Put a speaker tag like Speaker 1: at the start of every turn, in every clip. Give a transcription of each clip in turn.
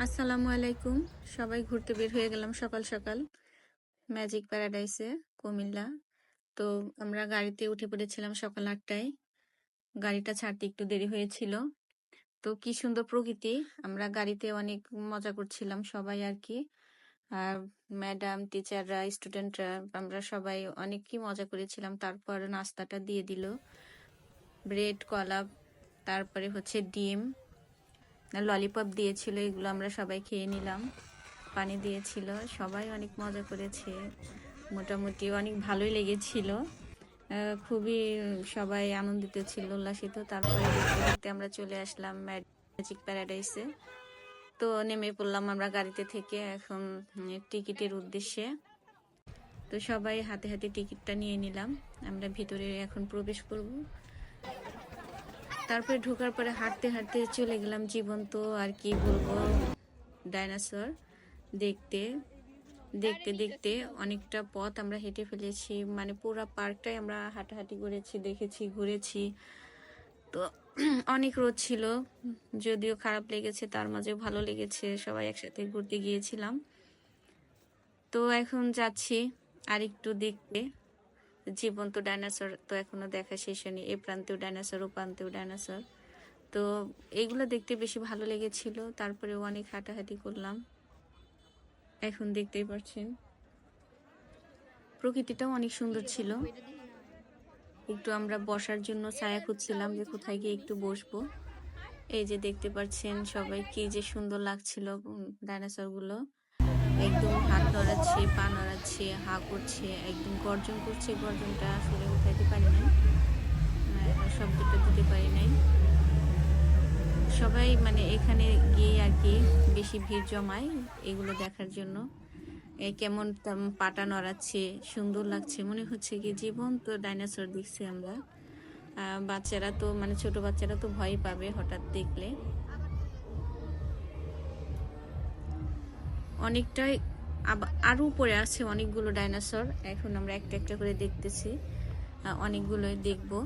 Speaker 1: আসসালামু আলাইকুম। সবাই ঘুরতে বের হয়ে গেলাম সকাল সকাল ম্যাজিক প্যারাডাইসে কুমিল্লা। তো আমরা গাড়িতে উঠে পড়েছিলাম সকাল ৮টায়। গাড়িটা ছাড়তে একটু দেরি হয়েছিল। তো কি সুন্দর প্রকৃতি। আমরা গাড়িতে অনেক মজা করছিলাম সবাই আর কি। আর ম্যাডাম, টিচাররা, স্টুডেন্টরা আমরা সবাই অনেক কি মজা করেছিলাম। তারপর নাস্তাটা দিয়ে দিল ব্রেড, কলা, তারপরে হচ্ছে ডিম, ললিপপ দিয়েছিল। এগুলো আমরা সবাই খেয়ে নিলাম। পানি দিয়েছিল। সবাই অনেক মজা করেছে। মোটামুটি অনেক ভালোই লেগেছিল। খুবই সবাই আনন্দিত ছিল, উল্লাসিত। তারপরে দেখতে দেখতে আমরা চলে আসলাম ম্যাজিক প্যারাডাইসে। তো নেমে পড়লাম আমরা গাড়িতে থেকে এখন টিকিটের উদ্দেশ্যে। তো সবাই হাতে হাতে টিকিটটা নিয়ে নিলাম। আমরা ভিতরে এখন প্রবেশ করব। তারপরে ঢোকার পরে হাঁটতে হাঁটতে চলে গেলাম জীবন্ত আর কি বলবো ডাইনোসর দেখতে। দেখতে দেখতে অনেকটা পথ আমরা হেঁটে ফেলেছি। মানে পুরো পার্কটাই আমরা হাঁটাহাঁটি করেছি, দেখেছি, ঘুরেছি। তো অনেক রোদ ছিল, যদিও খারাপ লেগেছে তার মাঝেও ভালো লেগেছে। সবাই একসাথে ঘুরতে গিয়েছিলাম। তো এখন যাচ্ছি আর একটু দেখতে জীবন্ত ডাইনোসর। তো এখনো দেখা শেষ হয়নি। এ প্রান্তেও ডাইনোসর, ও প্রান্তেও ডাইনোসর। তো এইগুলো দেখতে বেশি ভালো লেগেছিল। তারপরেও অনেক হাঁটাহাঁটি করলাম। এখন দেখতেই পাচ্ছেন প্রকৃতিটাও অনেক সুন্দর ছিল। একটু আমরা বসার জন্য ছায়া খুঁজছিলাম যে কোথায় গিয়ে একটু বসবো। এই যে দেখতে পাচ্ছেন সবাই, কি যে সুন্দর লাগছিল। ডাইনোসর গুলো একদম হাত নড়াচ্ছে, পা নড়াচ্ছে, হা করছে, একদম গর্জন করছে। গর্জনটা আসলে উঠাইতে পারি নাই, শব্দটা দিতে পারি নাই। সবাই মানে এখানে গিয়ে আর কি বেশি ভিড় জমায় এগুলো দেখার জন্য। কেমন পাটা নড়াচ্ছে, সুন্দর লাগছে, মনে হচ্ছে কি জীবন্ত ডাইনোসর দেখছি আমরা। বাচ্চারা তো মানে ছোট বাচ্চারা তো ভয় পাবে হঠাৎ দেখলে। অনেকটাই আরো উপরে আছে অনেকগুলো ডাইনোসর। এখন আমরা একটা একটা করে দেখতেছি, অনেকগুলোই দেখবো।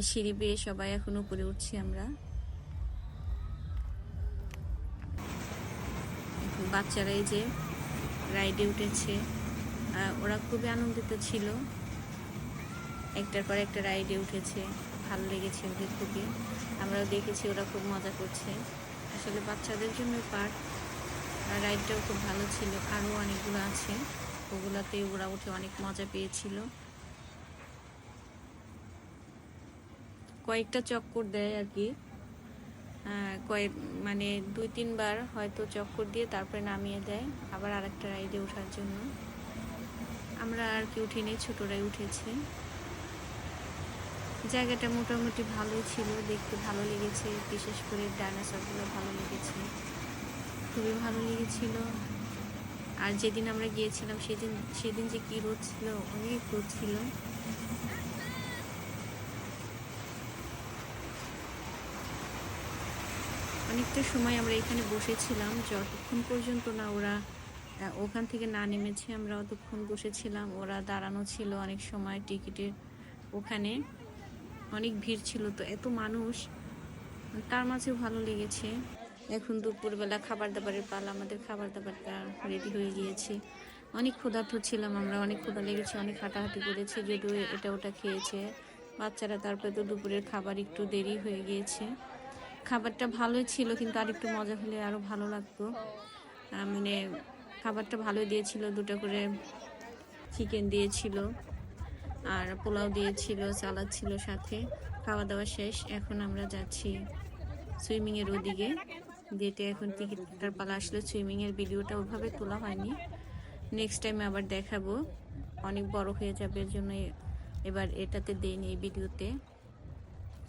Speaker 1: সিঁড়ি বেয়ে সবাই এখন উপরে উঠছি আমরা। বাচ্চারা এই যে রাইডে উঠেছে, ওরা খুবই আনন্দিত ছিল। একটার পর একটা রাইডে উঠেছে, ভালো লেগেছে ওদের খুবই। আমরাও দেখেছি ওরা খুব মজা করছে। আসলে বাচ্চাদের জন্য পার্ক। রাইডটাও খুব ভালো ছিল। আরও অনেকগুলো আছে, ওগুলাতে ওরা উঠে অনেক মজা পেয়েছিল। কয়েকটা চক্কর দেয় আর কি, মানে ২-৩ বার হয়তো চক্কর দিয়ে তারপরে নামিয়ে দেয় আবার আরেকটা রাইডে ওঠার জন্য। আমরা আর কি উঠিনি, ছোটরাই উঠেছে। জায়গাটা মোটামুটি ভালোই ছিল, দেখতে ভালো লেগেছে। বিশেষ করে ডাইনোসরগুলো ভালো লেগেছে, খুবই ভালো লেগেছিল। আর যেদিন আমরা গিয়েছিলাম সেদিন যে কি রোদ ছিল, অনেক রোদ ছিল। অনেকটা সময় আমরা এখানে বসেছিলাম, যতক্ষণ পর্যন্ত না ওরা ওখান থেকে না নেমেছে আমরা অতক্ষণ বসেছিলাম। ওরা দাঁড়ানো ছিল অনেক সময় টিকিটের ওখানে। অনেক ভিড় ছিল, তো এত মানুষ, তার মাঝেও ভালো লেগেছে। এখন দুপুরবেলা খাবার দাবারের পালা। আমাদের খাবার দাবারটা রেডি হয়ে গিয়েছে। অনেক ক্ষুধার্ত ছিলাম আমরা, অনেক ক্ষুধা লেগেছে, অনেক হাঁটাহাঁটি করেছে, যদিও এটা ওটা খেয়েছে বাচ্চারা। তারপরে তো দুপুরের খাবার একটু দেরি হয়ে গিয়েছে। খাবারটা ভালোই ছিল, কিন্তু আর একটু মজা হলে আরও ভালো লাগতো। মানে খাবারটা ভালোই দিয়েছিল, 2টা করে চিকেন দিয়েছিল, আর পোলাও দিয়েছিল, সালাদ ছিল সাথে। খাওয়া দাওয়া শেষ, এখন আমরা যাচ্ছি সুইমিংয়ের ওদিকে। যেটা এখন টিকিট কাটার পালা আসলে সুইমিংয়ের ভিডিওটা ওভাবে তোলা হয়নি, নেক্সট টাইমে আবার দেখাবো। অনেক বড় হয়ে যাবে, এর জন্য এবার এটাতে দেইনি এই ভিডিওতে।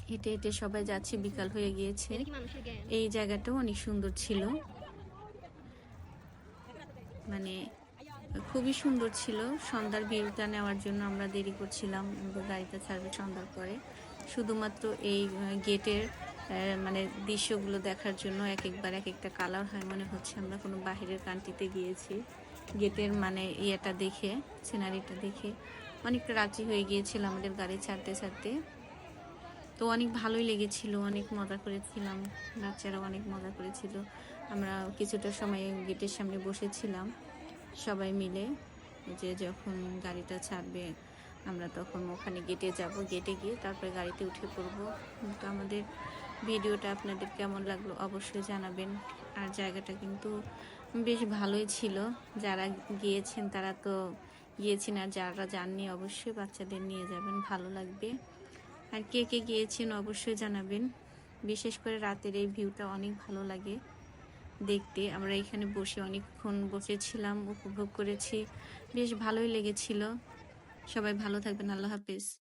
Speaker 1: হেঁটে হেঁটে সবাই যাচ্ছি, বিকাল হয়ে গিয়েছে। এই জায়গাটাও অনেক সুন্দর ছিল, মানে খুবই সুন্দর ছিল। সন্ধ্যার ভিউটা নেওয়ার জন্য আমরা দেরি করছিলাম, আমাদের গাড়িটা ছাড়বে সন্ধ্যার পরে। শুধুমাত্র এই গেটের মানে দৃশ্যগুলো দেখার জন্য এক একবার এক একটা কালার হয়, মনে হচ্ছে আমরা কোনো বাহিরের কান্ট্রিতে গিয়েছি। গেটের মানে ইয়েটা দেখে, সিনারিটা দেখে অনেকটা রাত্রি হয়ে গিয়েছিল আমাদের গাড়ি ছাড়তে ছাড়তে। তো অনেক ভালোই লেগেছিল, অনেক মজা করেছিলাম, বাচ্চারা অনেক মজা করেছিল। আমরা কিছুটা সময় গেটের সামনে বসেছিলাম সবাই মিলে। যে যখন গাড়িটা ছাড়বে আমরা তখন ওখানে গেটে যাব। গেটে গিয়ে তারপরে গাড়িতে উঠে পড়ব। তো আমাদের ভিডিওটা আপনাদের কেমন লাগলো অবশ্যই জানাবেন। আর জায়গাটা কিন্তু বেশ ভালোই ছিল। যারা গিয়েছেন তারা তো গিয়েছেন, আর যারা যাননি অবশ্যই বাচ্চাদের নিয়ে যাবেন, ভালো লাগবে। আর কে কে গিয়েছেন অবশ্যই জানাবেন। বিশেষ করে রাতের এই ভিউটা অনেক ভালো লাগে দেখতে। আমরা এখানে বসে অনেকক্ষণ বসেছিলাম, উপভোগ করেছি। বেশ ভালোই লেগেছিল। সবাই ভালো থাকবেন। আল্লাহ হাফেজ।